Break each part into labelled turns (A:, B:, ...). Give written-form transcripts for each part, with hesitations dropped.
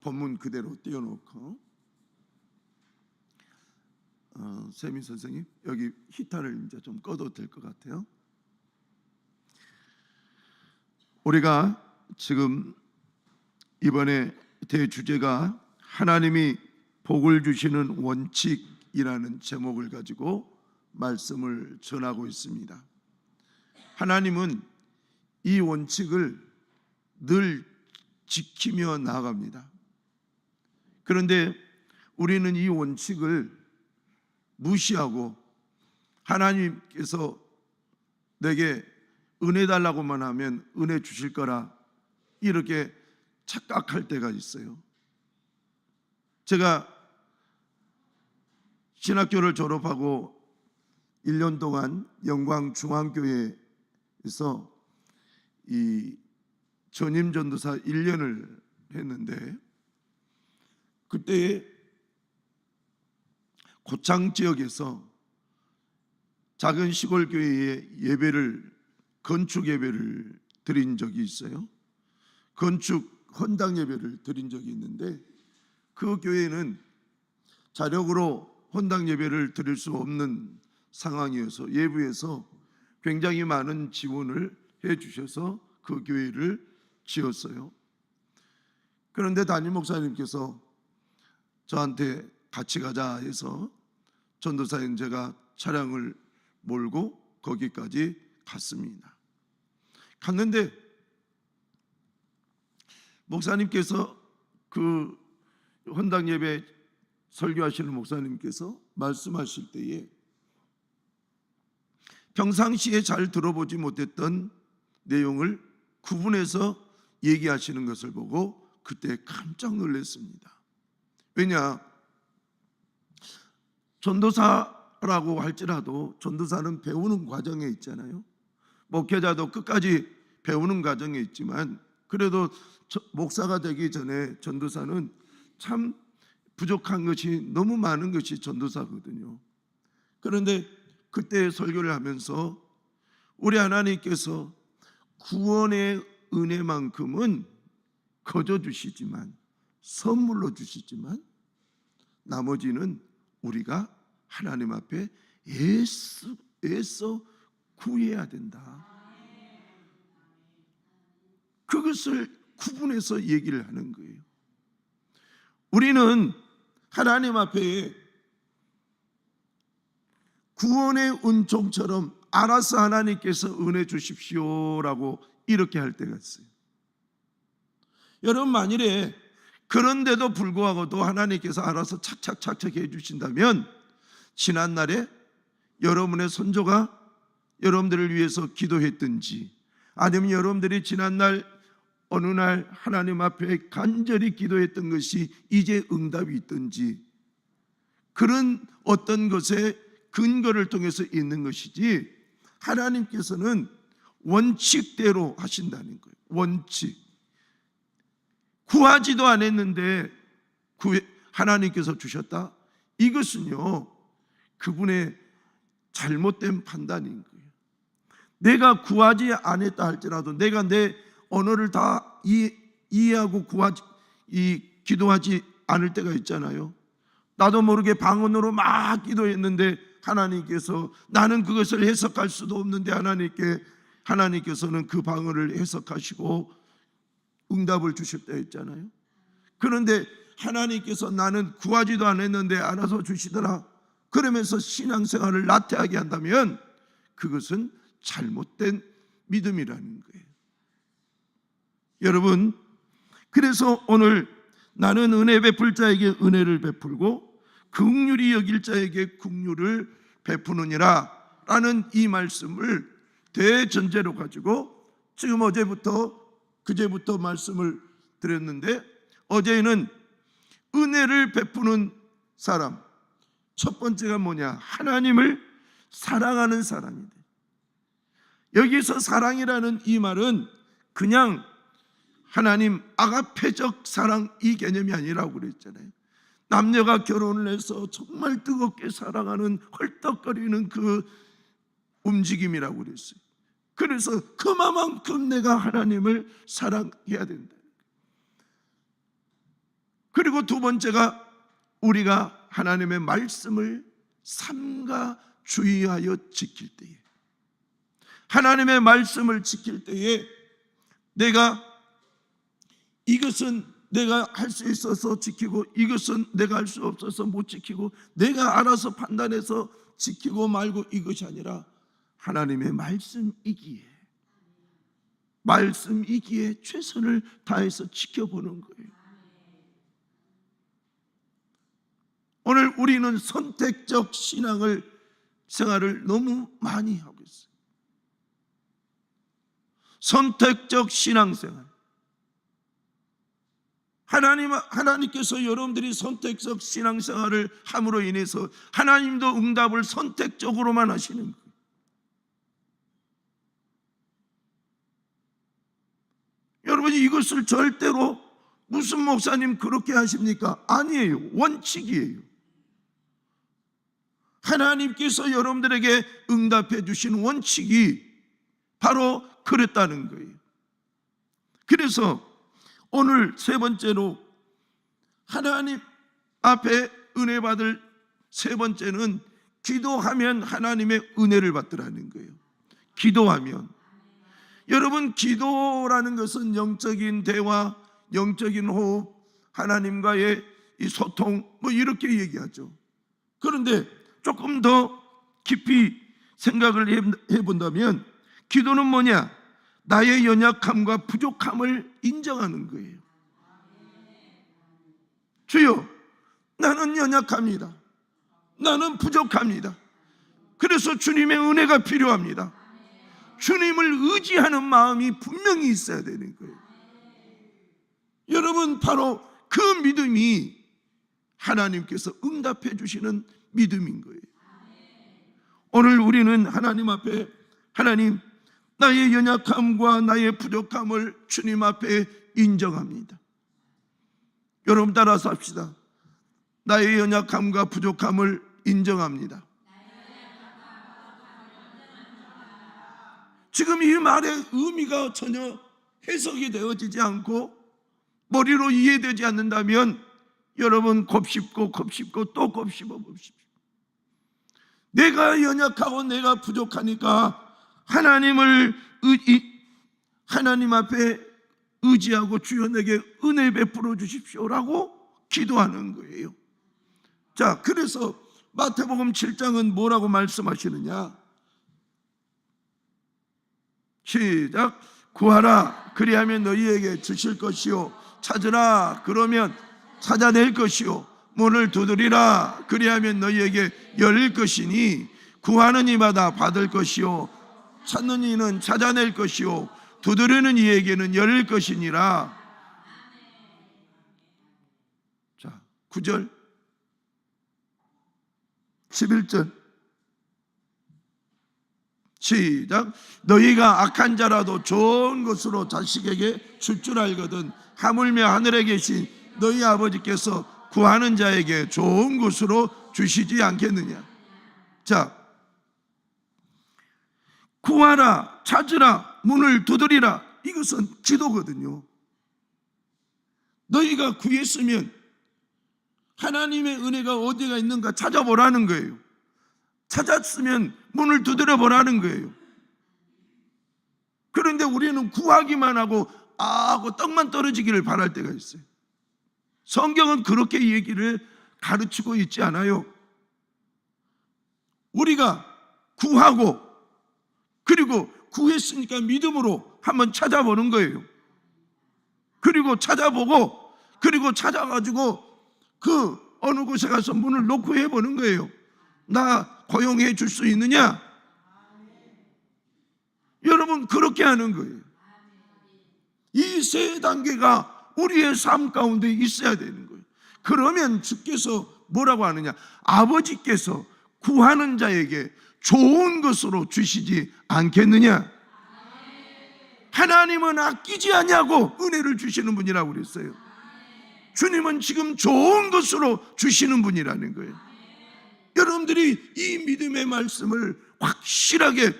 A: 본문 그대로 띄워놓고, 세미 선생님 여기 히터를 이제 좀 꺼도 될 것 같아요. 우리가 지금 이번에 대주제가 하나님이 복을 주시는 원칙이라는 제목을 가지고 말씀을 전하고 있습니다. 하나님은 이 원칙을 늘 지키며 나아갑니다. 그런데 우리는 이 원칙을 무시하고 하나님께서 내게 은혜 달라고만 하면 은혜 주실 거라 이렇게 착각할 때가 있어요. 제가 신학교를 졸업하고 1년 동안 영광중앙교회에서 이 전임 전도사 1년을 했는데, 그때 고창 지역에서 작은 시골 교회에 건축 예배를 드린 적이 있어요. 건축 헌당 예배를 드린 적이 있는데, 그 교회는 자력으로 헌당 예배를 드릴 수 없는 상황이어서 예부에서 굉장히 많은 지원을 해 주셔서 그 교회를 지었어요. 그런데 담임 목사님께서 저한테 같이 가자 해서 전도사인 제가 차량을 몰고 거기까지 갔습니다. 갔는데 목사님께서 그 헌당 예배 설교하시는 목사님께서 말씀하실 때에 평상시에 잘 들어보지 못했던 내용을 구분해서 얘기하시는 것을 보고 그때 깜짝 놀랐습니다. 왜냐, 전도사라고 할지라도 전도사는 배우는 과정에 있잖아요. 목회자도 끝까지 배우는 과정에 있지만 그래도 목사가 되기 전에 전도사는 참 부족한 것이 너무 많은 것이 전도사거든요. 그런데 그때 설교를 하면서 우리 하나님께서 구원의 은혜만큼은 거저 주시지만, 선물로 주시지만 나머지는 우리가 하나님 앞에 애써 구해야 된다. 그것을 구분해서 얘기를 하는 거예요. 우리는 하나님 앞에 구원의 은총처럼 알아서 하나님께서 은혜 주십시오라고 이렇게 할 때가 있어요. 여러분, 만일에 그런데도 불구하고도 하나님께서 알아서 착착착착 해주신다면 지난날에 여러분의 손조가 여러분들을 위해서 기도했든지, 아니면 여러분들이 지난날 어느 날 하나님 앞에 간절히 기도했던 것이 이제 응답이 있든지, 그런 어떤 것에 근거를 통해서 있는 것이지, 하나님께서는 원칙대로 하신다는 거예요. 원칙. 구하지도 않았는데 하나님께서 주셨다? 이것은요, 그분의 잘못된 판단인 거예요. 내가 구하지 않았다 할지라도 내가 내 언어를 다 이해하고 기도하지 않을 때가 있잖아요. 나도 모르게 방언으로 막 기도했는데 하나님께서, 나는 그것을 해석할 수도 없는데 하나님께서는 그 방언을 해석하시고 응답을 주실 때 있잖아요. 그런데 하나님께서 나는 구하지도 않았는데 알아서 주시더라 그러면서 신앙생활을 나태하게 한다면 그것은 잘못된 믿음이라는 거예요. 여러분, 그래서 오늘 나는 은혜 베풀 자에게 은혜를 베풀고 긍휼히 여길 자에게 긍휼을 베푸느니라 라는 이 말씀을 대전제로 가지고 지금 그제부터 말씀을 드렸는데, 어제는 은혜를 베푸는 사람, 첫 번째가 뭐냐? 하나님을 사랑하는 사람이다. 여기서 사랑이라는 이 말은 그냥 하나님 아가페적 사랑 이 개념이 아니라고 그랬잖아요. 남녀가 결혼을 해서 정말 뜨겁게 사랑하는 헐떡거리는 그 움직임이라고 그랬어요. 그래서 그만큼 내가 하나님을 사랑해야 된다. 그리고 두 번째가 우리가 하나님의 말씀을 삼가 주의하여 지킬 때에, 하나님의 말씀을 지킬 때에 내가 이것은 내가 할 수 있어서 지키고 이것은 내가 할 수 없어서 못 지키고 내가 알아서 판단해서 지키고 말고 이것이 아니라 하나님의 말씀이기에 최선을 다해서 지켜보는 거예요. 오늘 우리는 선택적 생활을 너무 많이 하고 있어요. 선택적 신앙생활. 하나님께서 여러분들이 선택적 신앙생활을 함으로 인해서 하나님도 응답을 선택적으로만 하시는 거예요. 여러분이 이것을 절대로 무슨 목사님 그렇게 하십니까? 아니에요. 원칙이에요. 하나님께서 여러분들에게 응답해 주신 원칙이 바로 그랬다는 거예요. 그래서 오늘 세 번째로 하나님 앞에 은혜 받을 세 번째는 기도하면 하나님의 은혜를 받더라는 거예요. 기도하면. 여러분, 기도라는 것은 영적인 대화, 영적인 호흡, 하나님과의 이 소통, 이렇게 얘기하죠. 그런데 조금 더 깊이 생각을 해본다면 기도는 뭐냐? 나의 연약함과 부족함을 인정하는 거예요. 주여, 나는 연약합니다. 나는 부족합니다. 그래서 주님의 은혜가 필요합니다. 주님을 의지하는 마음이 분명히 있어야 되는 거예요. 여러분, 바로 그 믿음이 하나님께서 응답해 주시는 믿음인 거예요. 오늘 우리는 하나님 앞에, 하나님, 나의 연약함과 나의 부족함을 주님 앞에 인정합니다. 여러분 따라서 합시다. 나의 연약함과 부족함을 인정합니다. 지금 이 말의 의미가 전혀 해석이 되어지지 않고 머리로 이해되지 않는다면 여러분 곱씹고 또 곱씹어 봅시다. 내가 연약하고 내가 부족하니까 하나님 앞에 의지하고 주여 내게 은혜 베풀어 주십시오라고 기도하는 거예요. 자, 그래서 마태복음 7장은 뭐라고 말씀하시느냐? 시작. 구하라 그리하면 너희에게 주실 것이요, 찾으라 그러면 찾아낼 것이요, 문을 두드리라 그리하면 너희에게 열릴 것이니 구하는 이마다 받을 것이요, 찾는 이는 찾아낼 것이요, 두드리는 이에게는 열릴 것이니라. 자, 9절 11절 시작. 너희가 악한 자라도 좋은 것으로 자식에게 줄 줄 알거든 하물며 하늘에 계신 너희 아버지께서 구하는 자에게 좋은 것으로 주시지 않겠느냐. 자, 구하라, 찾으라, 문을 두드리라, 이것은 기도거든요. 너희가 구했으면 하나님의 은혜가 어디가 있는가 찾아보라는 거예요. 찾았으면 문을 두드려 보라는 거예요. 그런데 우리는 구하기만 하고 떡만 떨어지기를 바랄 때가 있어요. 성경은 그렇게 얘기를 가르치고 있지 않아요. 우리가 구하고 그리고 구했으니까 믿음으로 한번 찾아보는 거예요. 그리고 찾아보고 그리고 찾아가지고 그 어느 곳에 가서 문을 놓고 해보는 거예요. 나 고용해 줄 수 있느냐? 여러분, 그렇게 하는 거예요. 이 세 단계가 우리의 삶 가운데 있어야 되는 거예요. 그러면 주께서 뭐라고 하느냐? 아버지께서 구하는 자에게 좋은 것으로 주시지 않겠느냐? 하나님은 아끼지 않냐고 은혜를 주시는 분이라고 그랬어요. 주님은 지금 좋은 것으로 주시는 분이라는 거예요. 여러분들이 이 믿음의 말씀을 확실하게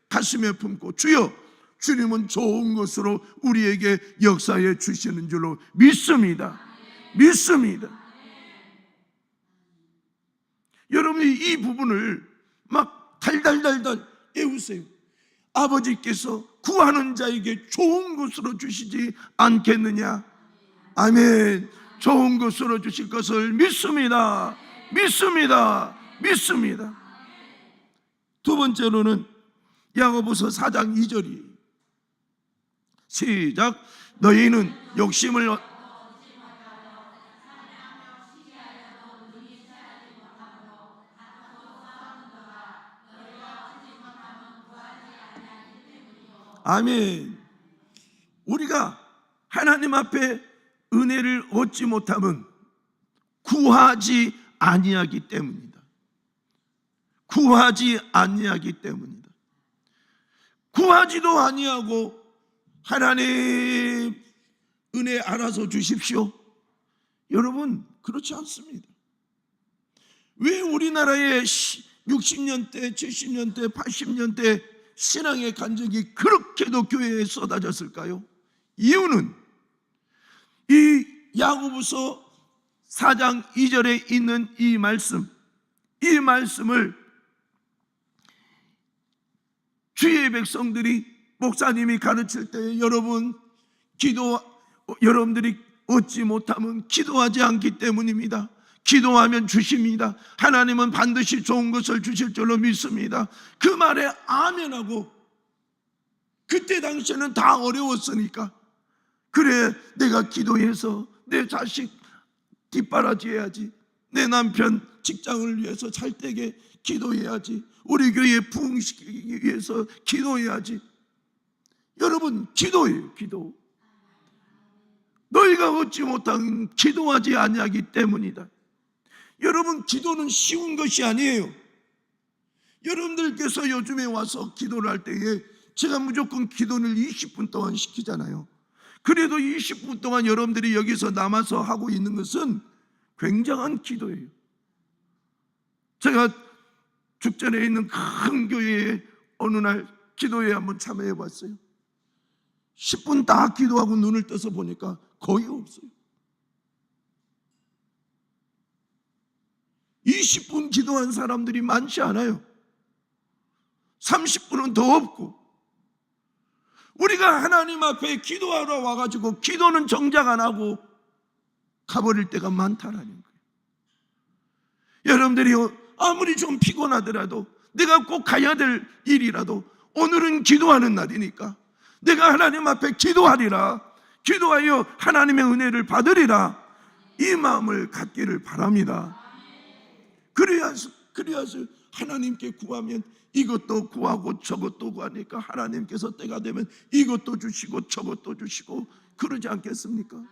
A: 가슴에 품고 주여, 주님은 좋은 것으로 우리에게 역사해 주시는 줄로 믿습니다. 믿습니다. 여러분이 이 부분을 막 달달달달 외우세요. 아버지께서 구하는 자에게 좋은 것으로 주시지 않겠느냐? 아멘. 좋은 것으로 주실 것을 믿습니다. 믿습니다. 믿습니다. 두 번째로는 야고보서 4장 2절이에요. 시작. 너희는 욕심을 아멘. 우리가 하나님 앞에 은혜를 얻지 못하면 구하지 아니하기 때문이다. 구하지 아니하기 때문이다. 구하지도 아니하고 하나님 은혜 알아서 주십시오. 여러분, 그렇지 않습니다. 왜 우리나라의 60년대, 70년대, 80년대 신앙의 간증이 그렇게도 교회에 쏟아졌을까요? 이유는 이 야고보서 4장 2절에 있는 이 말씀을 주의 백성들이 목사님이 가르칠 때 여러분들이 얻지 못하면 기도하지 않기 때문입니다. 기도하면 주십니다. 하나님은 반드시 좋은 것을 주실 줄로 믿습니다. 그 말에 아멘하고, 그때 당시에는 다 어려웠으니까, 그래 내가 기도해서 내 자식 뒷바라지해야지, 내 남편 직장을 위해서 잘 되게 기도해야지, 우리 교회 부흥시키기 위해서 기도해야지. 여러분, 기도예요. 기도. 너희가 얻지 못한 기도하지 아니하기 때문이다. 여러분, 기도는 쉬운 것이 아니에요. 여러분들께서 요즘에 와서 기도를 할 때에 제가 무조건 기도를 20분 동안 시키잖아요. 그래도 20분 동안 여러분들이 여기서 남아서 하고 있는 것은 굉장한 기도예요. 제가 죽전에 있는 큰 교회에 어느 날 기도회에 한번 참여해 봤어요. 10분 다 기도하고 눈을 떠서 보니까 거의 없어요. 20분 기도한 사람들이 많지 않아요. 30분은 더 없고, 우리가 하나님 앞에 기도하러 와가지고 기도는 정작 안 하고 가버릴 때가 많다라는 거예요. 여러분들이 아무리 좀 피곤하더라도, 내가 꼭 가야 될 일이라도 오늘은 기도하는 날이니까 내가 하나님 앞에 기도하리라, 기도하여 하나님의 은혜를 받으리라, 이 마음을 갖기를 바랍니다. 그래야서 하나님께 구하면 이것도 구하고 저것도 구하니까 하나님께서 때가 되면 이것도 주시고 저것도 주시고 그러지 않겠습니까?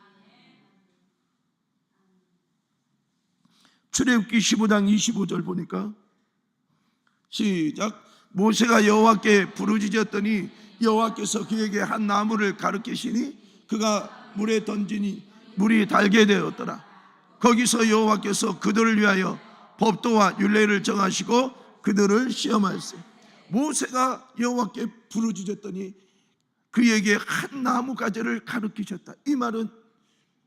A: 출애굽기 15장 25절 보니까 시작. 모세가 여호와께 부르짖었더니 여호와께서 그에게 한 나무를 가르치시니 그가 물에 던지니 물이 달게 되었더라. 거기서 여호와께서 그들을 위하여 법도와 율례를 정하시고 그들을 시험하였어요. 모세가 여호와께 부르짖었더니 그에게 한 나무 가지를 가르치셨다. 이 말은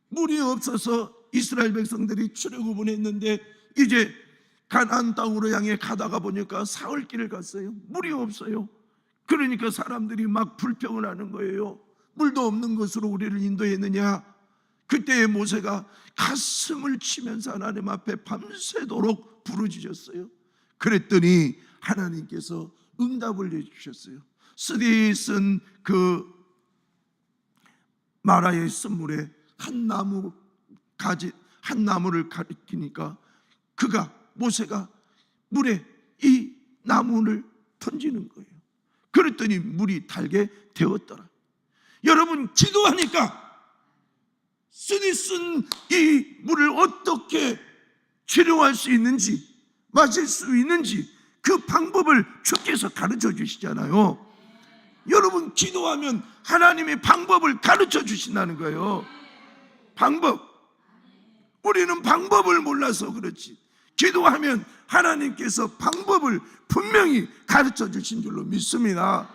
A: 물이 없어서 이스라엘 백성들이 출애굽을 했는데 이제 가나안 땅으로 향해 가다가 보니까 사흘길을 갔어요. 물이 없어요. 그러니까 사람들이 막 불평을 하는 거예요. 물도 없는 곳으로 우리를 인도했느냐. 그때 모세가 가슴을 치면서 하나님 앞에 밤새도록 부르짖었어요. 그랬더니 하나님께서 응답을 해주셨어요. 쓰디 쓴 그 마라의 쓴물에 한 나무를 가리키니까 모세가 물에 이 나무를 던지는 거예요. 그랬더니 물이 달게 되었더라. 여러분, 기도하니까 쓰디 쓴 이 물을 어떻게 치료할 수 있는지, 마실 수 있는지 그 방법을 주께서 가르쳐 주시잖아요. 여러분, 기도하면 하나님이 방법을 가르쳐 주신다는 거예요. 방법. 우리는 방법을 몰라서 그렇지, 기도하면 하나님께서 방법을 분명히 가르쳐 주신 줄로 믿습니다.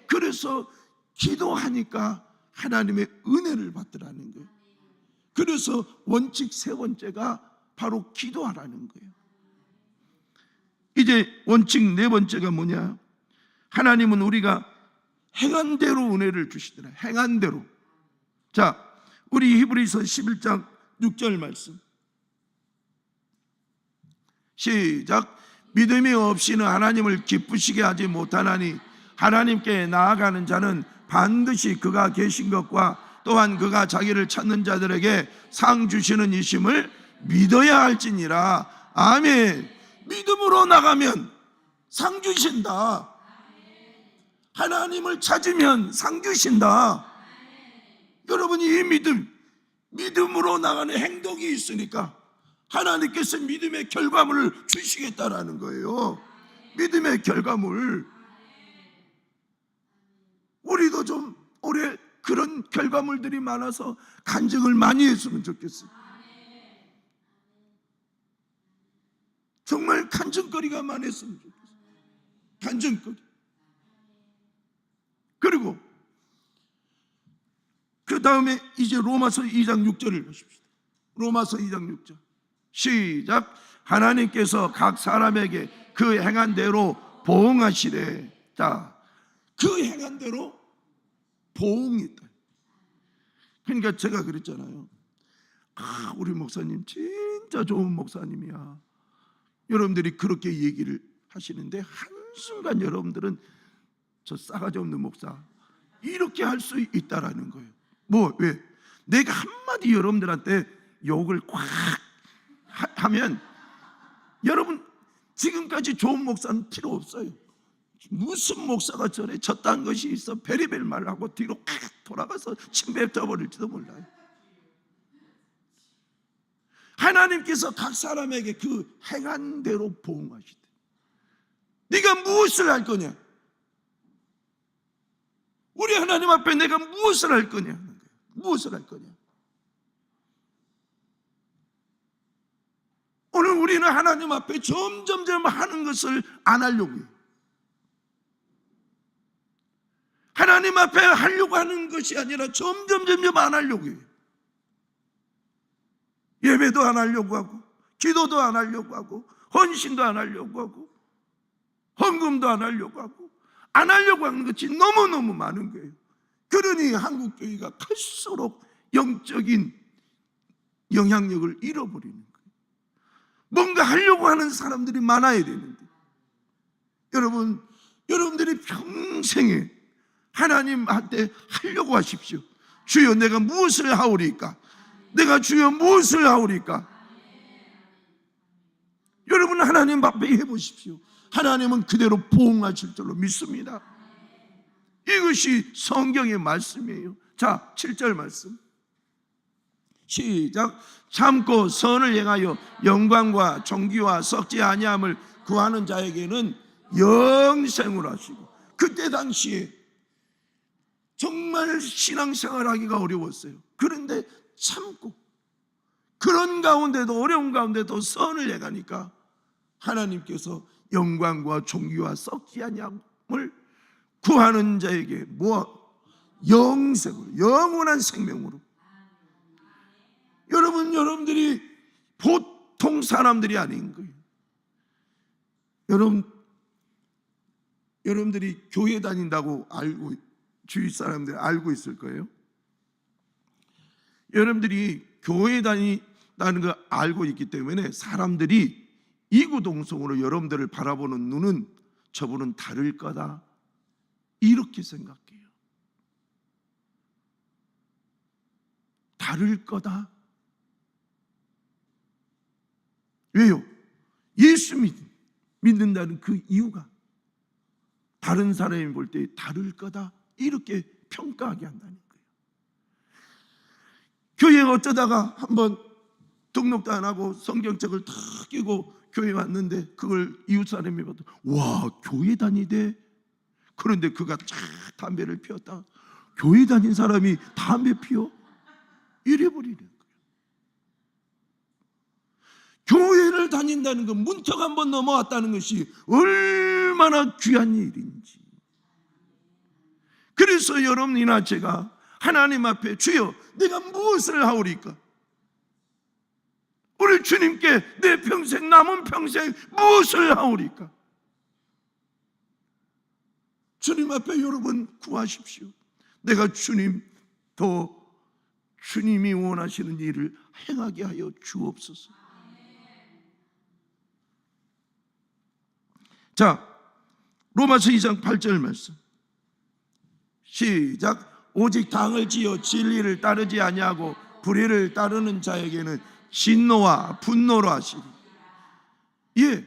A: 그래서 기도하니까 하나님의 은혜를 받더라는 거예요. 그래서 원칙 세 번째가 바로 기도하라는 거예요. 이제 원칙 네 번째가 뭐냐? 하나님은 우리가 행한 대로 은혜를 주시더라. 행한 대로. 자, 우리 히브리서 11장 6절 말씀 시작. 믿음이 없이는 하나님을 기쁘시게 하지 못하나니 하나님께 나아가는 자는 반드시 그가 계신 것과 또한 그가 자기를 찾는 자들에게 상 주시는 이심을 믿어야 할지니라. 아멘. 믿음으로 나가면 상 주신다. 하나님을 찾으면 상 주신다. 여러분, 이 믿음으로 나가는 행동이 있으니까 하나님께서 믿음의 결과물을 주시겠다라는 거예요. 믿음의 결과물. 우리도 좀 올해 그런 결과물들이 많아서 간증을 많이 했으면 좋겠어요. 정말 간증거리가 많았으면 좋겠어요. 간증거리. 그리고 그 다음에 이제 로마서 2장 6절을 보십시다. 로마서 2장 6절 시작. 하나님께서 각 사람에게 그 행한 대로 보응하시래. 자, 그 행한 대로 보응이 있다. 그러니까 제가 그랬잖아요. 우리 목사님 진짜 좋은 목사님이야. 여러분들이 그렇게 얘기를 하시는데 한순간 여러분들은 저 싸가지 없는 목사 이렇게 할 수 있다라는 거예요. 왜? 내가 한마디 여러분들한테 욕을 꽉 하면 여러분 지금까지 좋은 목사는 필요 없어요. 무슨 목사가 전에 졌다는 것이 있어 베리벨 말하고 뒤로 팍 돌아가서 침 뱉어버릴지도 몰라요. 하나님께서 각 사람에게 그 행한 대로 보응하시대. 네가 무엇을 할 거냐? 우리 하나님 앞에 내가 무엇을 할 거냐? 무엇을 할 거냐? 오늘 우리는 하나님 앞에 점점점 하는 것을 안 하려고 해요. 하나님 앞에 하려고 하는 것이 아니라 점점점 안 하려고 해요. 예배도 안 하려고 하고, 기도도 안 하려고 하고, 헌신도 안 하려고 하고, 헌금도 안 하려고 하고, 안 하려고 하는 것이 너무너무 많은 거예요. 그러니 한국교회가 갈수록 영적인 영향력을 잃어버리는 거예요. 뭔가 하려고 하는 사람들이 많아야 되는데, 여러분들이 평생에 하나님한테 하려고 하십시오. 주여 내가 무엇을 하오리까? 내가 주여 무엇을 하오리까? 여러분 하나님 앞에 해보십시오. 하나님은 그대로 보응하실 줄로 믿습니다. 이것이 성경의 말씀이에요. 자, 7절 말씀 시작. 참고 선을 행하여 영광과 존귀와 썩지 아니함을 구하는 자에게는 영생을 하시고. 그때 당시에 정말 신앙생활하기가 어려웠어요. 그런데 참고 그런 가운데도 어려운 가운데도 선을 행하니까 하나님께서 영광과 존귀와 썩지 아니함을 구하는 자에게 영생으로, 영원한 생명으로. 여러분들이 보통 사람들이 아닌 거예요. 여러분들이 교회 다닌다고 알고, 주위 사람들이 알고 있을 거예요. 여러분들이 교회 다닌다는 걸 알고 있기 때문에 사람들이 이구동성으로 여러분들을 바라보는 눈은 저분은 다를 거다 이렇게 생각해요. 다를 거다. 왜요? 예수 믿는다는 그 이유가 다른 사람이 볼 때 다를 거다 이렇게 평가하게 한다는 거예요. 교회에 어쩌다가 한번 등록도 안 하고 성경책을 다 끼고 교회 왔는데 그걸 이웃 사람이 봐도 와 교회 다니대. 그런데 그가 쫙 담배를 피웠다. 교회 다닌 사람이 담배 피워? 이래버리는 거예요. 교회를 다닌다는 건 문턱 한번 넘어왔다는 것이 얼마나 귀한 일인지. 그래서 여러분이나 제가 하나님 앞에 주여 내가 무엇을 하오리까? 주님께 내 평생 남은 평생 무엇을 하오리까? 주님 앞에 여러분 구하십시오. 내가 주님이 원하시는 일을 행하게 하여 주옵소서. 자, 로마서 2장 8절 말씀 시작. 오직 당을 지어 진리를 따르지 아니하고 불의를 따르는 자에게는 진노와 분노로 하시리. 예,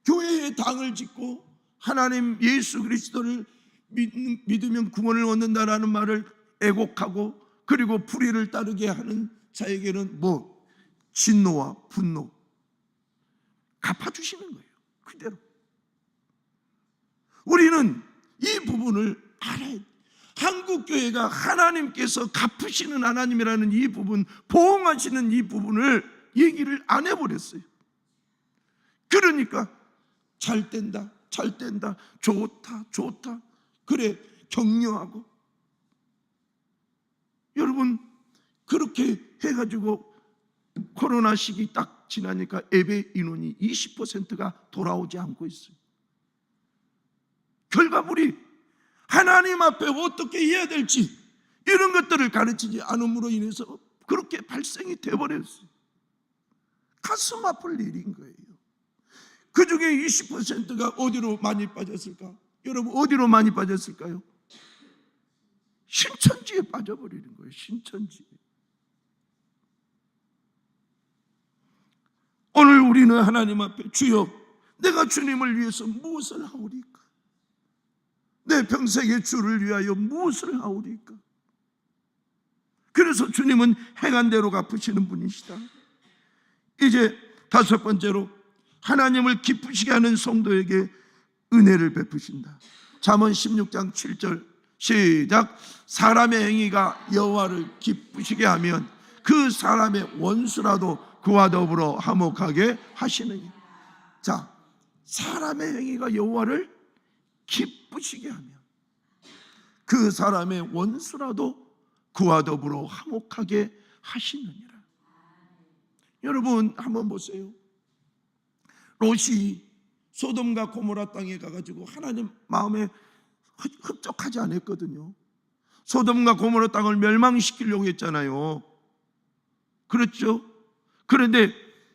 A: 교회에 당을 짓고 하나님 예수 그리스도를 믿으면 구원을 얻는다라는 말을 애곡하고 그리고 불의를 따르게 하는 자에게는 진노와 분노 갚아주시는 거예요. 그대로. 우리는 이 부분을 알아야 돼요. 한국교회가 하나님께서 갚으시는 하나님이라는 이 부분, 보응하시는 이 부분을 얘기를 안 해버렸어요. 그러니까 잘 된다, 좋다, 그래 격려하고. 여러분 그렇게 해가지고 코로나 시기 딱 지나니까 예배 인원이 20%가 돌아오지 않고 있어요. 결과물이 하나님 앞에 어떻게 해야 될지 이런 것들을 가르치지 않음으로 인해서 그렇게 발생이 돼버렸어요. 가슴 아플 일인 거예요. 그 중에 20%가 어디로 많이 빠졌을까? 여러분 어디로 많이 빠졌을까요? 신천지에 빠져버리는 거예요. 신천지에. 오늘 우리는 하나님 앞에 주여 내가 주님을 위해서 무엇을 하오리까? 내 평생의 주를 위하여 무엇을 하오리까? 그래서 주님은 행한 대로 갚으시는 분이시다. 이제 다섯 번째로 하나님을 기쁘시게 하는 성도에게 은혜를 베푸신다. 잠언 16장 7절 시작. 사람의 행위가 여호와를 기쁘시게 하면 그 사람의 원수라도 그와 더불어 화목하게 하시느니. 자, 사람의 행위가 여호와를 기쁘시게 하면 그 사람의 원수라도 그와 더불어 화목하게 하시느니라. 여러분 한번 보세요. 롯이 소돔과 고모라 땅에 가가지고 하나님 마음에 흡족하지 않았거든요. 소돔과 고모라 땅을 멸망시키려고 했잖아요. 그렇죠? 그런데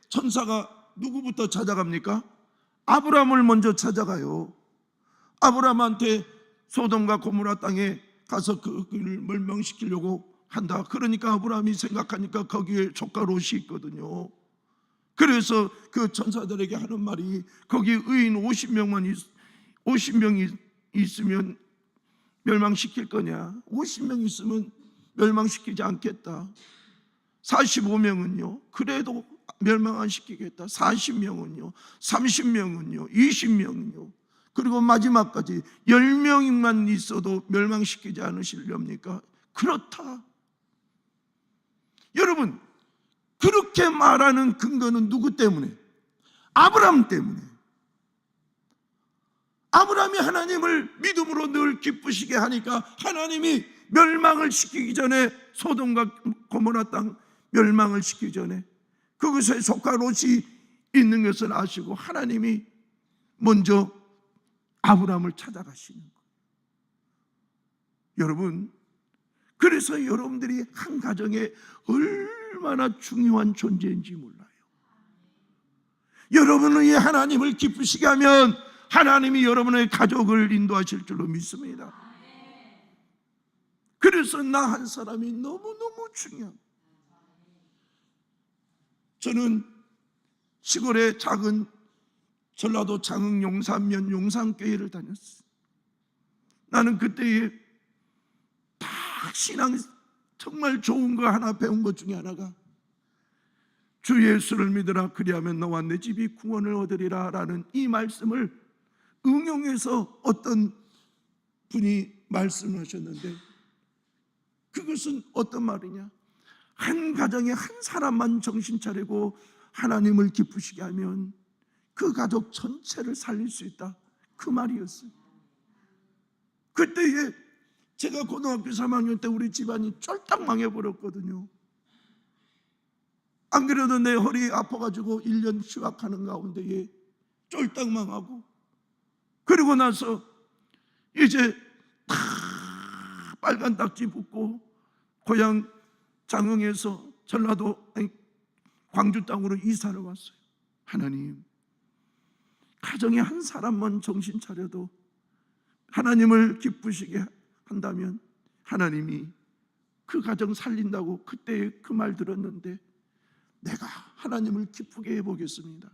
A: 천사가 누구부터 찾아갑니까? 아브라함을 먼저 찾아가요. 아브라함한테 소돔과 고모라 땅에 가서 그를 멸망시키려고 한다. 그러니까 아브라함이 생각하니까 거기에 조카 롯이 있거든요. 그래서 그 천사들에게 하는 말이 거기 의인 50명이 있으면 멸망시킬 거냐? 50명 있으면 멸망시키지 않겠다. 45명은요 그래도 멸망 안 시키겠다. 40명은요 30명은요 20명은요 그리고 마지막까지 10명만 있어도 멸망시키지 않으시렵니까? 그렇다. 여러분 그렇게 말하는 근거는 누구 때문에? 아브라함 때문에. 아브라함이 하나님을 믿음으로 늘 기쁘시게 하니까 하나님이 멸망을 시키기 전에 소돔과 고모라 땅 멸망을 시키기 전에 그것에 조카 롯이 있는 것을 아시고 하나님이 먼저 아브라함을 찾아가시는 거예요. 여러분 그래서 여러분들이 한 가정에 얼마나 중요한 존재인지 몰라요. 여러분이 하나님을 기쁘시게 하면 하나님이 여러분의 가족을 인도하실 줄로 믿습니다. 그래서 나 한 사람이 너무너무 중요합니다. 저는 시골의 작은 전라도 장흥 용산면 용산교회를 다녔어요. 나는 그때에 딱 신앙 정말 좋은 거 하나 배운 것 중에 하나가 주 예수를 믿으라 그리하면 너와 내 집이 구원을 얻으리라 라는 이 말씀을 응용해서 어떤 분이 말씀하셨는데 그것은 어떤 말이냐? 한 가정에 한 사람만 정신 차리고 하나님을 기쁘시게 하면 그 가족 전체를 살릴 수 있다. 그 말이었어요. 그때에 제가 고등학교 3학년 때 우리 집안이 쫄딱 망해버렸거든요. 안 그래도 내 허리 아파가지고 1년 휴학하는 가운데에 쫄딱 망하고, 그리고 나서 이제 다 빨간 딱지 붙고 고향 장흥에서 전라도 광주 땅으로 이사를 왔어요. 하나님, 가정에 한 사람만 정신 차려도 하나님을 기쁘시게 한다면 하나님이 그 가정 살린다고 그때 그 말 들었는데, 내가 하나님을 기쁘게 해보겠습니다.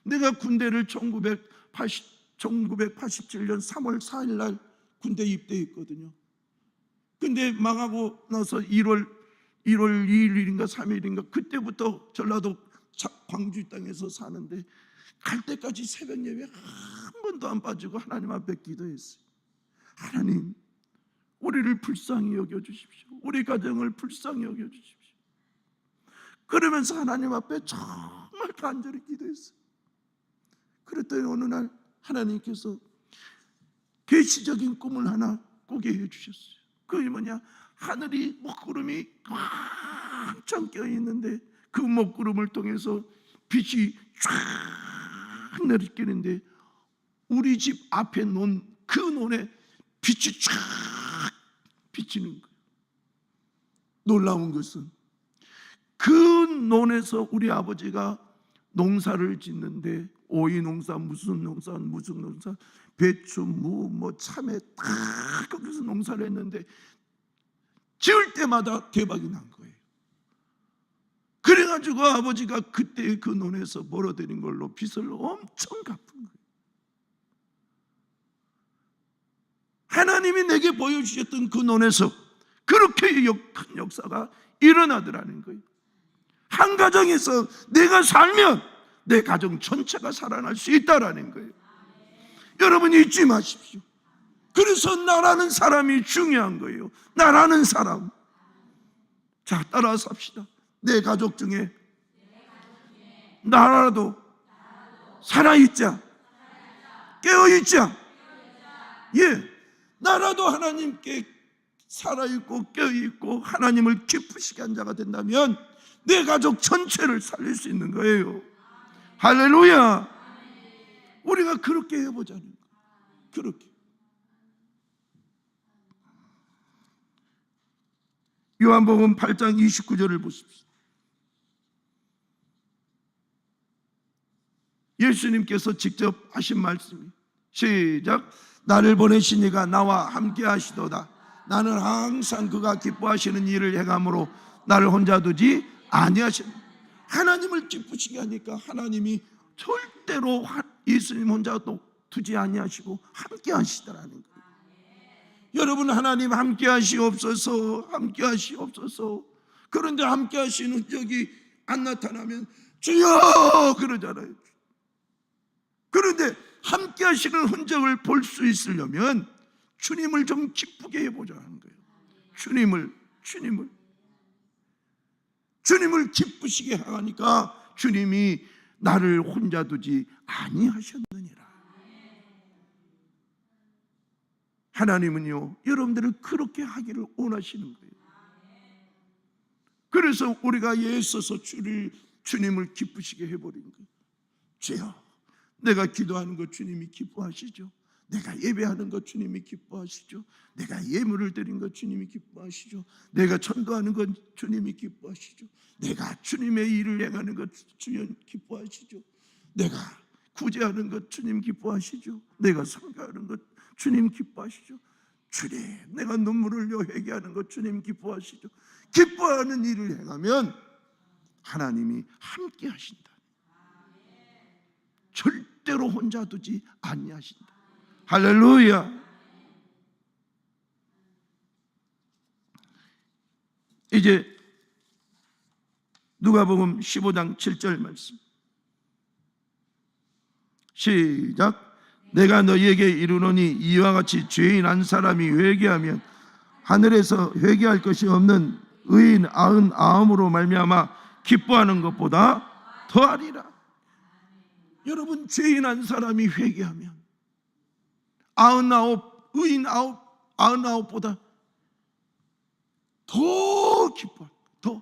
A: 내가 군대를 1987년 3월 4일 날 군대 입대했거든요. 근데 망하고 나서 1월 2일인가 3일인가 그때부터 전라도 광주 땅에서 사는데, 갈 때까지 새벽 예배 한 번도 안 빠지고 하나님 앞에 기도했어요. 하나님, 우리를 불쌍히 여겨주십시오. 우리 가정을 불쌍히 여겨주십시오. 그러면서 하나님 앞에 정말 간절히 기도했어요. 그랬더니 어느 날 하나님께서 계시적인 꿈을 하나 꾸게 해주셨어요. 그게 뭐냐, 하늘이 먹구름이 왕창 껴있는데 그 먹구름을 통해서 빛이 쫙 내리끼는데, 우리 집 앞에 논 그 논에 빛이 쫙 비치는 거예요. 놀라운 것은 그 논에서 우리 아버지가 농사를 짓는데, 오이 농사, 무슨 농사, 배추, 무, 참외 다 거기서 농사를 했는데 지을 때마다 대박이 난 거예요. 그래가지고 아버지가 그때 그 논에서 벌어들인 걸로 빚을 엄청 갚은 거예요. 하나님이 내게 보여주셨던 그 논에서 그렇게 큰 역사가 일어나더라는 거예요. 한 가정에서 내가 살면 내 가정 전체가 살아날 수 있다라는 거예요. 여러분, 잊지 마십시오. 그래서 나라는 사람이 중요한 거예요. 나라는 사람. 자, 따라서 합시다. 내 가족 중에 나라도 살아있자, 깨어있자. 예, 나라도 하나님께 살아있고 깨어있고 하나님을 기쁘시게 한 자가 된다면 내 가족 전체를 살릴 수 있는 거예요. 할렐루야. 우리가 그렇게 해보자는 거예요. 그렇게. 요한복음 8장 29절을 보십시오. 예수님께서 직접 하신 말씀이, 시작. 나를 보내신 이가 나와 함께 하시도다. 나는 항상 그가 기뻐하시는 일을 행함으로 나를 혼자 두지 아니하신다. 하나님을 기쁘시게 하니까 하나님이 절대로 예수님 혼자 두지 아니하시고 함께 하시더라는 거예요. 여러분, 하나님 함께 하시옵소서, 함께 하시옵소서. 그런데 함께 하시는 흔적이 안 나타나면 주여 그러잖아요. 그런데 함께 하시는 흔적을 볼 수 있으려면 주님을 좀 기쁘게 해보자는 거예요. 주님을 기쁘시게 하니까 주님이 나를 혼자 두지 아니하셨느니라. 하나님은요, 여러분들을 그렇게 하기를 원하시는 거예요. 그래서 우리가 애써서 주님을 기쁘시게 해버린 거예요. 주여, 내가 기도하는 것 주님이 기뻐하시죠. 내가 예배하는 것 주님이 기뻐하시죠. 내가 예물을 드린 것 주님이 기뻐하시죠. 내가 전도하는 것 주님이 기뻐하시죠. 내가 주님의 일을 행하는 것 주님 기뻐하시죠. 내가 구제하는 것 주님 기뻐하시죠. 내가 선교하는 것 주님 기뻐하시죠. 주님, 내가 눈물을 흘려 회개하는 것 주님 기뻐하시죠. 기뻐하는 일을 행하면 하나님이 함께 하신다. 절대로 혼자 두지 아니하신다. 할렐루야. 이제 누가복음 15장 7절 말씀, 시작. 내가 너희에게 이르노니 이와 같이 죄인 한 사람이 회개하면 하늘에서 회개할 것이 없는 의인 99으로 말미암아 기뻐하는 것보다 더하리라. 여러분, 죄인 한 사람이 회개하면 99, 의인 99보다 더 기뻐. 더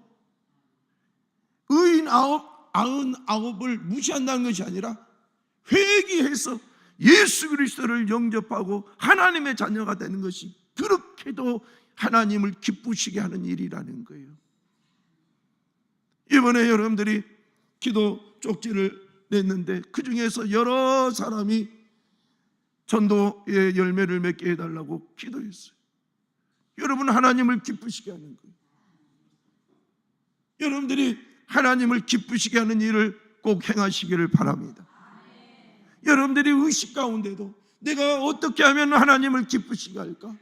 A: 의인 99을 무시한다는 것이 아니라 회개해서 예수 그리스도를 영접하고 하나님의 자녀가 되는 것이 그렇게도 하나님을 기쁘시게 하는 일이라는 거예요. 이번에 여러분들이 기도 쪽지를 냈는데 그 중에서 여러 사람이 전도의 열매를 맺게 해달라고 기도했어요. 여러분, 하나님을 기쁘시게 하는 거예요. 여러분들이 하나님을 기쁘시게 하는 일을 꼭 행하시기를 바랍니다. 여러분들이 의식 가운데도 내가 어떻게 하면 하나님을 기쁘시게 할까?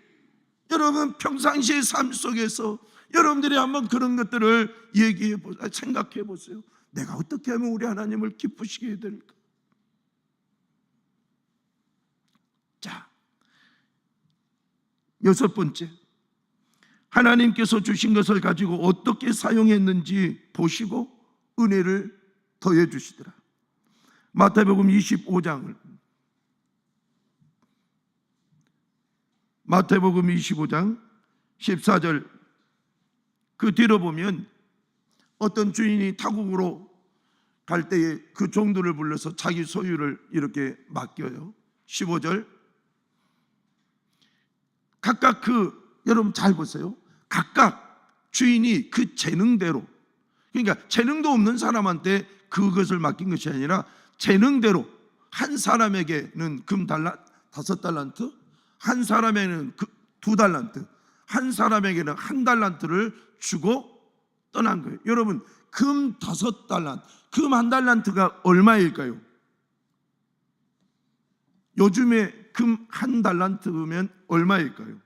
A: 여러분, 평상시의 삶 속에서 여러분들이 한번 그런 것들을 얘기해 보세요. 생각해 보세요. 내가 어떻게 하면 우리 하나님을 기쁘시게 해야 될까? 자, 6번째, 하나님께서 주신 것을 가지고 어떻게 사용했는지 보시고 은혜를 더해 주시더라. 마태복음 25장 마태복음 25장 14절 그 뒤로 보면 어떤 주인이 타국으로 갈 때에 그 종들을 불러서 자기 소유를 이렇게 맡겨요. 15절 각각 여러분 잘 보세요. 각각 주인이 그 재능대로, 그러니까 재능도 없는 사람한테 그것을 맡긴 것이 아니라 재능대로 한 사람에게는 금 5달란트, 한 사람에게는 2달란트, 한 사람에게는 1달란트를 주고 떠난 거예요. 여러분, 금 5달란트, 금 1달란트가 얼마일까요? 요즘에 금 1달란트면 얼마일까요?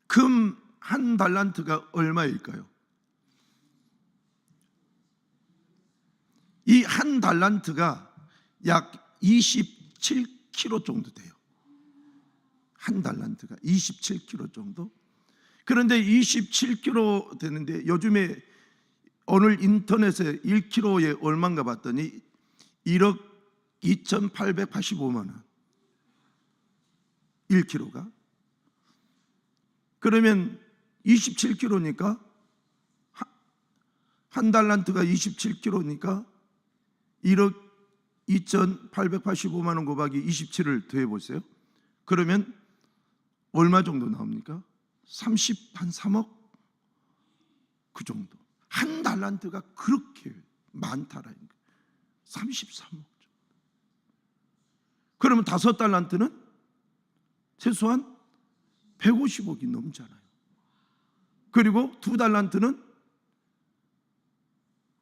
A: 금 1달란트가 얼마일까요? 이 1달란트가 약 27kg 정도 돼요. 1달란트가 27kg 정도. 그런데 27kg 되는데 요즘에 오늘 인터넷에 1kg에 얼마인가 봤더니 1억 2,885만 원. 1kg가. 그러면 27kg니까 1달란트가 27kg니까 1억 2,885만 원 곱하기 27을 더해보세요. 그러면 얼마 정도 나옵니까? 3억? 그 정도. 1달란트가 그렇게 많다라는 거예요. 33억 정도. 그러면 5달란트는 최소한 150억이 넘잖아요. 그리고 2달란트는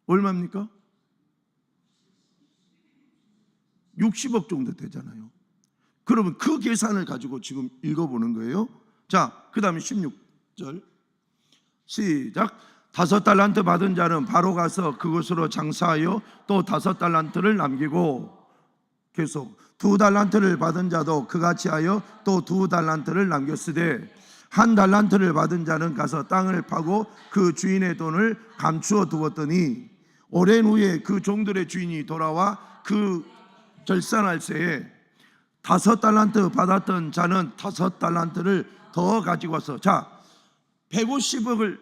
A: 얼마입니까? 60억 정도 되잖아요. 그러면 그 계산을 가지고 지금 읽어보는 거예요. 자, 그 다음에 16절 시작. 5달란트 받은 자는 바로 가서 그곳으로 장사하여 또 5달란트를 남기고, 계속 2달란트를 받은 자도 그같이 하여 또 2달란트를 남겼으되 1달란트를 받은 자는 가서 땅을 파고 그 주인의 돈을 감추어 두었더니 오랜 후에 그 종들의 주인이 돌아와 그 결산할 새에 5달란트 받았던 자는 5달란트를 더 가지고 와서, 자, 150억을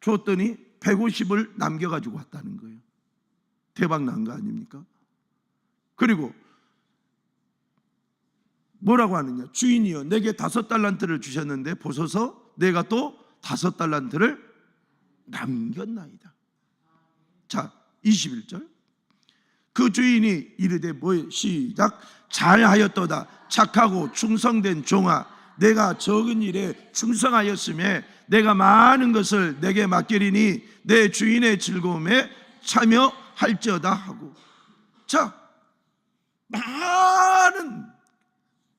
A: 줬더니 150을 남겨가지고 왔다는 거예요. 대박 난 거 아닙니까? 그리고 뭐라고 하느냐? 주인이여, 내게 5달란트를 주셨는데 보소서 내가 또 5달란트를 남겼나이다. 자, 21절 그 주인이 이르되 뭐에? 시작. 잘하였도다 착하고 충성된 종아, 내가 적은 일에 충성하였으며 내가 많은 것을 내게 맡기리니 내 주인의 즐거움에 참여할지어다 하고. 자, 많은,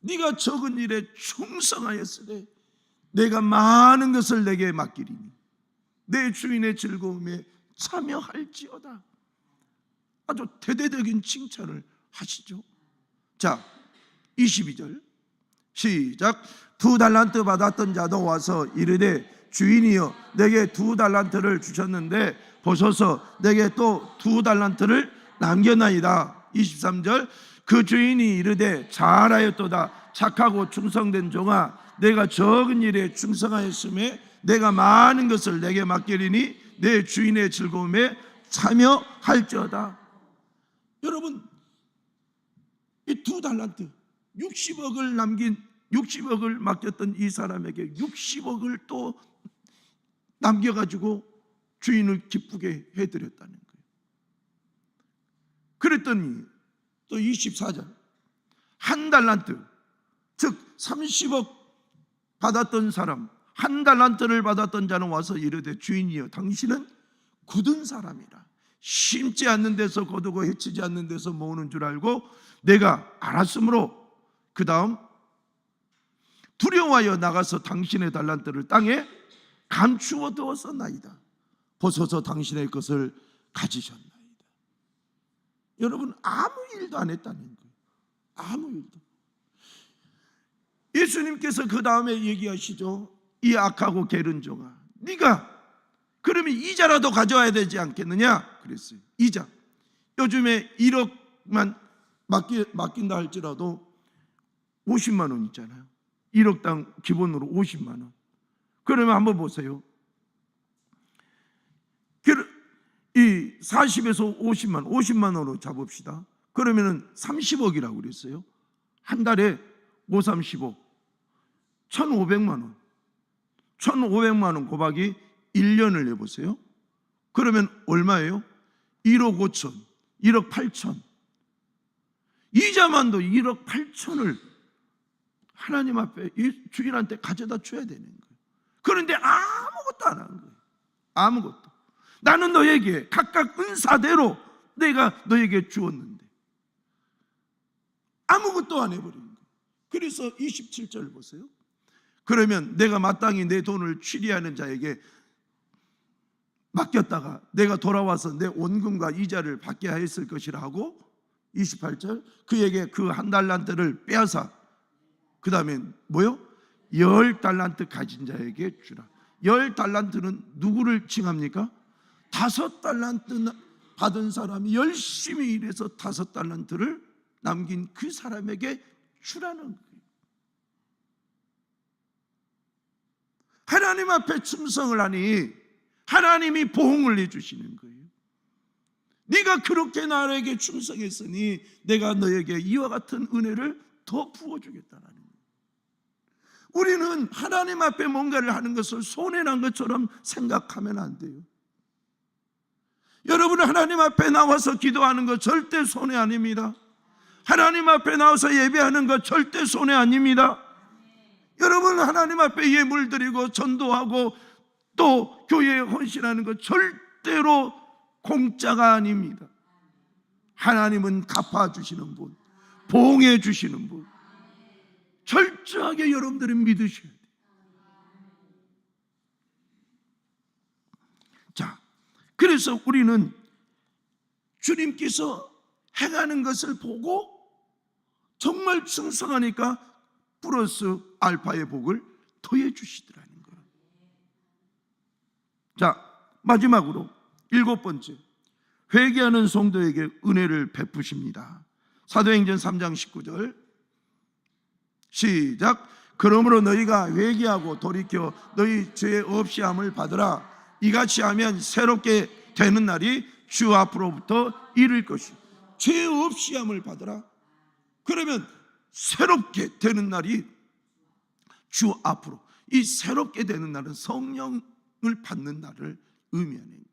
A: 네가 적은 일에 충성하였으되 내가 많은 것을 내게 맡기리니 내 주인의 즐거움에 참여할지어다. 아주 대대적인 칭찬을 하시죠. 자, 22절 시작. 2달란트 받았던 자도 와서 이르되 주인이여 내게 2달란트를 주셨는데 보소서 내게 또 2달란트를 남겨나이다. 23절 그 주인이 이르되 잘하였도다 착하고 충성된 종아 내가 적은 일에 충성하였음에 내가 많은 것을 내게 맡기리니 내 주인의 즐거움에 참여할지어다. 여러분 이 2달란트 60억을 맡겼던 이 사람에게 60억을 또 남겨가지고 주인을 기쁘게 해드렸다는 거예요. 그랬더니 또 24절 1달란트 즉 30억 받았던 사람 1달란트를 받았던 자는 와서 이르되 주인이여 당신은 굳은 사람이라 심지 않는 데서 거두고 해치지 않는 데서 모으는 줄 알고 내가 알았으므로 그 다음 두려워하여 나가서 당신의 달란트를 땅에 감추어 두었었나이다. 보소서 당신의 것을 가지셨나이다. 여러분 아무 일도 안 했다는 거예요. 아무 일도. 예수님께서 그 다음에 얘기하시죠. 이 악하고 게으른 종아 네가 그러면 이자라도 가져와야 되지 않겠느냐 그랬어요. 이자. 요즘에 1억만 맡긴다 할지라도 50만 원 있잖아요. 1억당 기본으로 50만 원. 그러면 한번 보세요. 이 40에서 50만 원으로 잡읍시다. 그러면은 30억이라고 그랬어요. 한 달에 5, 35 1,500만 원. 1,500만 원 곱하기 1년을 해보세요. 그러면 얼마예요? 1억 5천, 1억 8천. 이자만도 1억 8천을 하나님 앞에 이 주인한테 가져다 줘야 되는 거예요. 그런데 아무것도 안 한 거예요. 아무것도. 나는 너에게 각각 은사대로 내가 너에게 주었는데 아무것도 안 해버린 거예요. 그래서 27절 보세요. 그러면 내가 마땅히 내 돈을 취리하는 자에게 맡겼다가 내가 돌아와서 내 원금과 이자를 받게 하였을 것이라 하고 28절 그에게 그 1달란트를 빼앗아 그 다음에 뭐요? 10달란트 가진 자에게 주라. 10달란트는 누구를 칭합니까? 5달란트 받은 사람이 열심히 일해서 5달란트를 남긴 그 사람에게 주라는 거예요. 하나님 앞에 충성을 하니 하나님이 보응을 해주시는 거예요. 네가 그렇게 나에게 충성했으니 내가 너에게 이와 같은 은혜를 더 부어주겠다는 거예요. 우리는 하나님 앞에 뭔가를 하는 것을 손해난 것처럼 생각하면 안 돼요. 여러분 하나님 앞에 나와서 기도하는 것 절대 손해 아닙니다. 하나님 앞에 나와서 예배하는 것 절대 손해 아닙니다. 여러분 하나님 앞에 예물 드리고 전도하고 또 교회에 헌신하는 것 절대로 공짜가 아닙니다. 하나님은 갚아주시는 분, 보응해 주시는 분. 철저하게 여러분들이 믿으셔야 돼요. 자, 그래서 우리는 주님께서 행하는 것을 보고 정말 충성하니까 플러스 알파의 복을 더해 주시더라는 거예요. 자, 마지막으로 7번째, 회개하는 성도에게 은혜를 베푸십니다. 사도행전 3장 19절 시작. 그러므로 너희가 회개하고 돌이켜 너희 죄 없이 함을 받으라. 이같이 하면 새롭게 되는 날이 주 앞으로부터 이를 것이. 죄 없이 함을 받으라. 그러면 새롭게 되는 날이 주 앞으로. 이 새롭게 되는 날은 성령을 받는 날을 의미하는 거예요.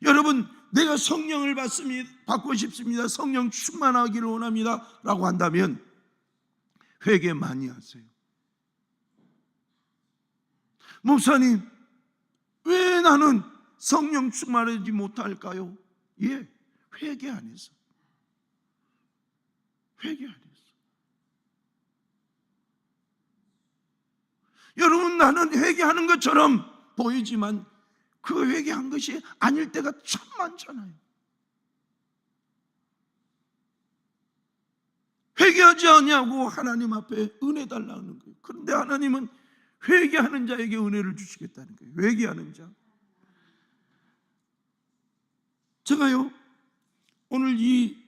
A: 여러분 내가 성령을 받고 싶습니다. 성령 충만하기를 원합니다 라고 한다면 회개 많이 하세요. 목사님 왜 나는 성령 충만하지 못할까요? 예, 회개 안 해서. 회개 안 해서. 여러분 나는 회개하는 것처럼 보이지만 그 회개한 것이 아닐 때가 참 많잖아요. 회개하지 않냐고 하나님 앞에 은혜 달라는 거예요. 그런데 하나님은 회개하는 자에게 은혜를 주시겠다는 거예요. 회개하는 자. 제가요 오늘 이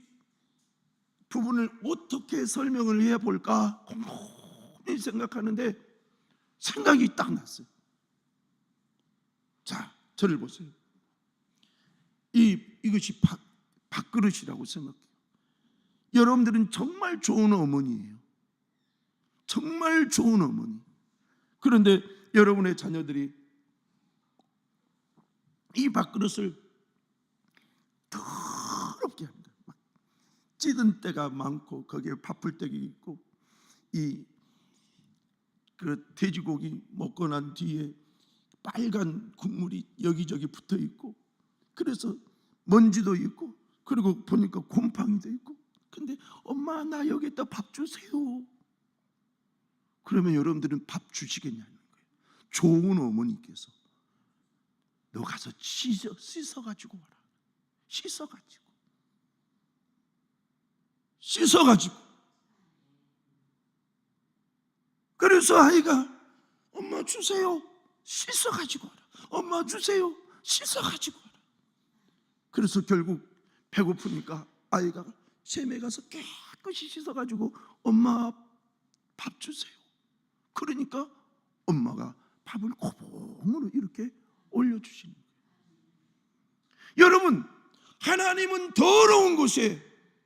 A: 부분을 어떻게 설명을 해볼까 곰곰이 생각하는데 생각이 딱 났어요. 자, 저를 보세요. 이것이 밥그릇이라고 생각해요. 여러분들은 정말 좋은 어머니예요. 정말 좋은 어머니. 그런데 여러분의 자녀들이 이 밥그릇을 더럽게 합니다. 막 찌든 때가 많고 거기에 밥풀떼기 있고 그 돼지고기 먹고 난 뒤에 빨간 국물이 여기저기 붙어 있고, 그래서 먼지도 있고, 그리고 보니까 곰팡이도 있고. 근데 엄마 나 여기다 밥 주세요. 그러면 여러분들은 밥 주시겠냐는 거예요. 좋은 어머니께서 너 가서 씻어가지고 와라. 씻어가지고. 그래서 아이가 엄마 주세요. 씻어가지고 와라. 엄마 주세요. 씻어가지고 와라. 그래서 결국 배고프니까 아이가 샘에 가서 깨끗이 씻어가지고 엄마 밥 주세요. 그러니까 엄마가 밥을 고봉으로 이렇게 올려주시는 거예요. 여러분, 하나님은 더러운 곳에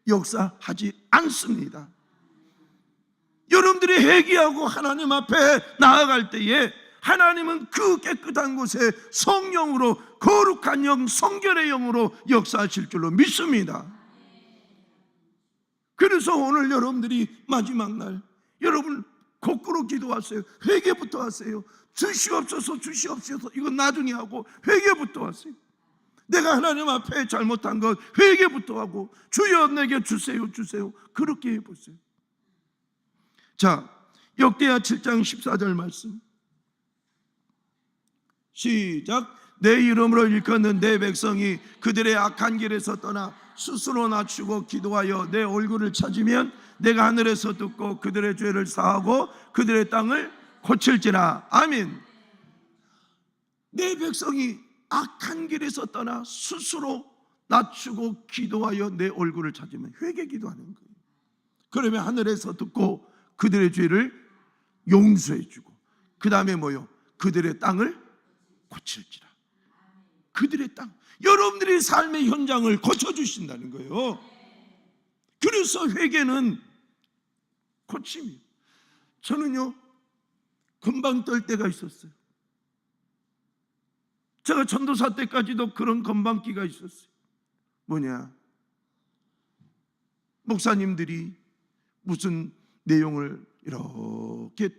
A: 역사하지 않습니다. 여러분들이 회개하고 하나님 앞에 나아갈 때에 하나님은 그 깨끗한 곳에 성령으로, 거룩한 영, 성결의 영으로 역사하실 줄로 믿습니다. 그래서 오늘 여러분들이 마지막 날 여러분 거꾸로 기도하세요. 회개부터 하세요. 주시옵소서 주시옵소서 이건 나중에 하고 회개부터 하세요. 내가 하나님 앞에 잘못한 것 회개부터 하고 주여 내게 주세요 주세요. 그렇게 해보세요. 자, 역대하 7장 14절 말씀 시작. 내 이름으로 일컫는 내 백성이 그들의 악한 길에서 떠나 스스로 낮추고 기도하여 내 얼굴을 찾으면 내가 하늘에서 듣고 그들의 죄를 사하고 그들의 땅을 고칠지라. 아멘. 내 백성이 악한 길에서 떠나 스스로 낮추고 기도하여 내 얼굴을 찾으면 회개 기도하는 거예요. 그러면 하늘에서 듣고 그들의 죄를 용서해 주고 그 다음에 뭐요? 그들의 땅을 고칠지라. 그들의 땅, 여러분들의 삶의 현장을 고쳐주신다는 거예요. 그래서 회개는 고침이에요. 저는요 금방 떨 때가 있었어요. 제가 전도사 때까지도 그런 건방기가 있었어요. 뭐냐, 목사님들이 무슨 내용을 이렇게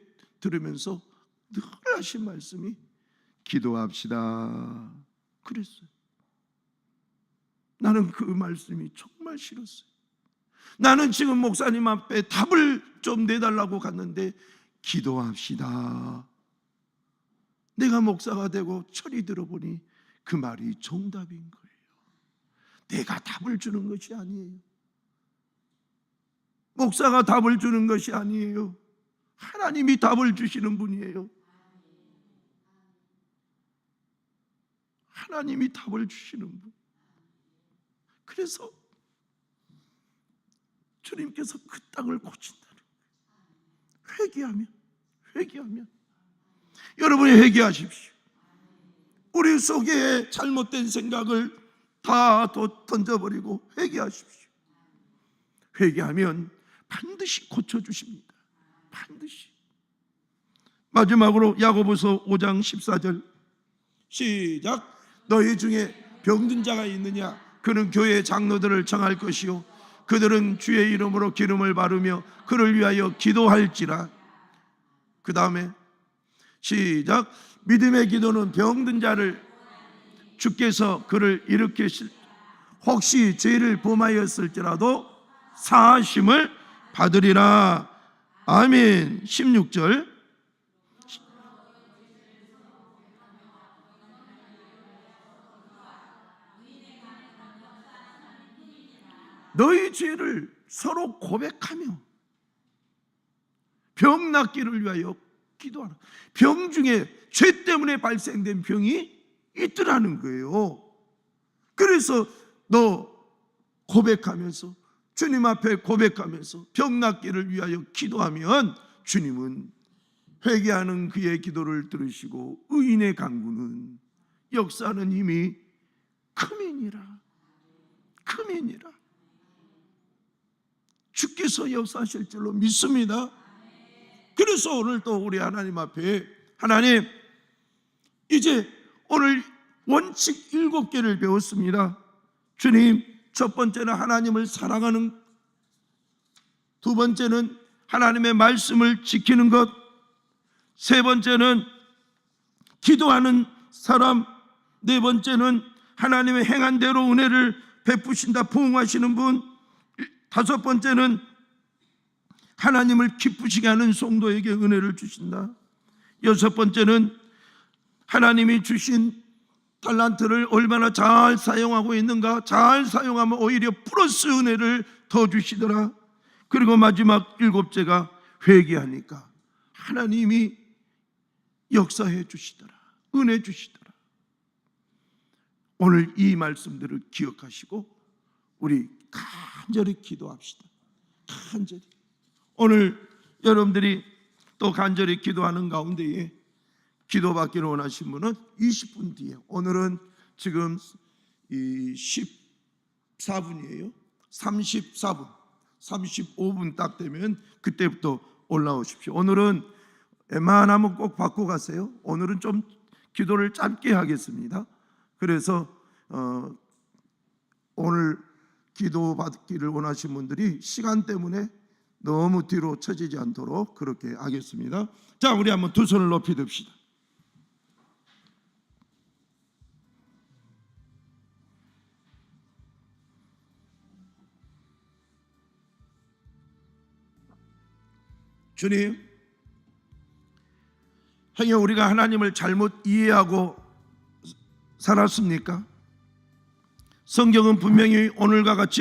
A: 들으면서 늘 하신 말씀이 기도합시다 그랬어요. 나는 그 말씀이 정말 싫었어요. 나는 지금 목사님 앞에 답을 좀 내달라고 갔는데 기도합시다. 내가 목사가 되고 철이 들어보니 그 말이 정답인 거예요. 내가 답을 주는 것이 아니에요. 목사가 답을 주는 것이 아니에요. 하나님이 답을 주시는 분이에요. 하나님이 답을 주시는 분. 그래서 주님께서 그 땅을 고친다는 거예요. 회개하면 여러분이 회개하십시오. 우리 속에 잘못된 생각을 다 던져버리고 회개하십시오. 회개하면 반드시 고쳐주십니다. 반드시. 마지막으로 야고보서 5장 14절 시작. 너희 중에 병든 자가 있느냐? 그는 교회 장로들을 정할 것이요 그들은 주의 이름으로 기름을 바르며 그를 위하여 기도할지라. 그 다음에 시작. 믿음의 기도는 병든 자를 주께서 그를 일으키실 혹시 죄를 범하였을지라도 사하심을 받으리라. 아멘. 16절 너희 죄를 서로 고백하며 병 낫기를 위하여 기도하라. 병 중에 죄 때문에 발생된 병이 있더라는 거예요. 그래서 너 고백하면서, 주님 앞에 고백하면서 병 낫기를 위하여 기도하면 주님은 회개하는 그의 기도를 들으시고 의인의 간구는 역사하는 힘이 크민이라. 크민이라. 주께서 역사하실 줄로 믿습니다. 그래서 오늘 또 우리 하나님 앞에, 하나님, 이제 오늘 원칙 7개를 배웠습니다. 주님, 첫 번째는 하나님을 사랑하는, 두 번째는 하나님의 말씀을 지키는 것, 세 번째는 기도하는 사람, 네 번째는 하나님의 행한 대로 은혜를 베푸신다, 부응하시는 분, 다섯 번째는 하나님을 기쁘시게 하는 성도에게 은혜를 주신다, 여섯 번째는 하나님이 주신 달란트를 얼마나 잘 사용하고 있는가, 잘 사용하면 오히려 플러스 은혜를 더 주시더라. 그리고 마지막 일곱째가 회개하니까 하나님이 역사해 주시더라, 은혜 주시더라. 오늘 이 말씀들을 기억하시고 우리 간절히 기도합시다. 간절히. 오늘 여러분들이 또 간절히 기도하는 가운데에 기도받기를 원하신 분은 20분 뒤에, 오늘은 지금 14분이에요 34분 35분 딱 되면 그때부터 올라오십시오. 오늘은 웬만하면 꼭 받고 가세요. 오늘은 좀 기도를 짧게 하겠습니다. 그래서 오늘 기도받기를 원하신 분들이 시간 때문에 너무 뒤로 처지지 않도록 그렇게 하겠습니다. 자, 우리 한번 두 손을 높이 듭시다. 주님, 행여 우리가 하나님을 잘못 이해하고 살았습니까? 성경은 분명히 오늘과 같이